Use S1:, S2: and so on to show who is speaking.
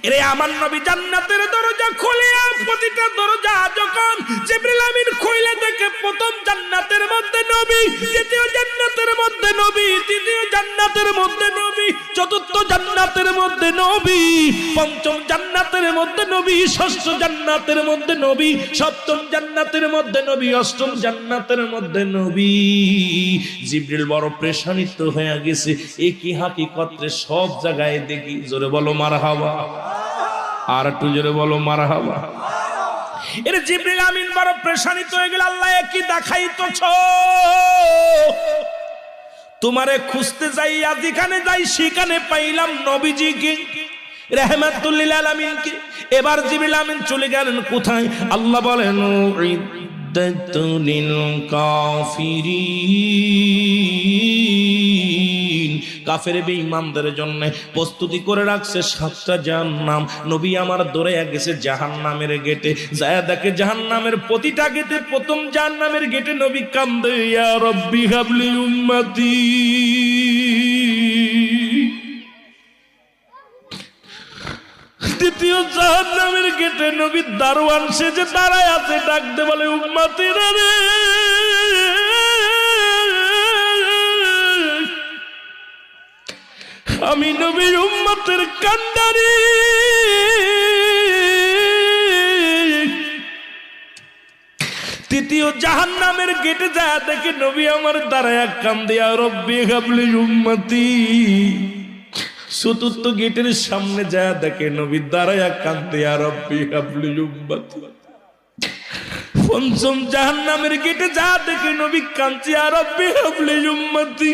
S1: এরে আমার নবী জান্নাতের দরজা খুলিয়া প্রতিটা দরজা যখন জিবরিল আমিন খুলে দেখে, প্রথম জান্নাতের মধ্যে নবী, দ্বিতীয় জান্নাতের মধ্যে নবী, তৃতীয় জান্নাতের মধ্যে নবী, চতুর্থ জান্নাতের মধ্যে নবী, পঞ্চম জান্নাতের মধ্যে নবী, ষষ্ঠ জান্নাতের মধ্যে নবী, সপ্তম জান্নাতের মধ্যে নবী, অষ্টম জান্নাতের মধ্যে নবী। জিবরিল বড় পেরেশানিত হয়ে গেছে, একই হাকিকতে সব জায়গায় দেখি। জোরে বলো মারহাবা, আর একটু জোরে বলো মারহাবা। এর জিবরিল আমিন বড় পেরেশানিত হয়ে গেল, আল্লাহ কি দেখাইতেছ? তোমারে খুঁজতে যাই, যেখানে যাই সেখানে পাইলাম নবীজিকে, রাহমাতুল লিল আলামিনকে। এবার জিবরিল আমিন চলে গেলেন কোথায়? আল্লাহ বলেন উইদ্দাতুল কাফিরিন, কাফের বেঈমানদের জন্য প্রস্তুতি করে রাখছে 7টা জাহান্নাম। নবী আমার দৌড়ে গেছে জাহান্নামের গেটে, যায় দেখে জাহান্নামের প্রতিটা গেটে, প্রথম জাহান্নামের গেটে নবী কান্দে, ইয়া রাব্বি হাবলি উম্মতি। দ্বিতীয় জাহান্নামের গেটে নবী দারোয়ান সেজে দাঁড়ায় আছে, ডাকতে বলে উম্মতিরা রে, আমি নবীর উম্মতের কান্ডারি। তৃতীয় জাহান্নামের গেটে যায় দেখে নবী আমার দাঁড়ায় কান্দে, ইয়া রাব্বি হাবলি উম্মতি। চতুর্থ গেটের সামনে যায় দেখে নবী দাঁড়ায় কান্দে, ইয়া রাব্বি হাবলি উম্মতি। পঞ্চম জাহান্নামের গেটে যা দেখে নবী কাঁদছে, ইয়া রাব্বি হাবলি উম্মতি।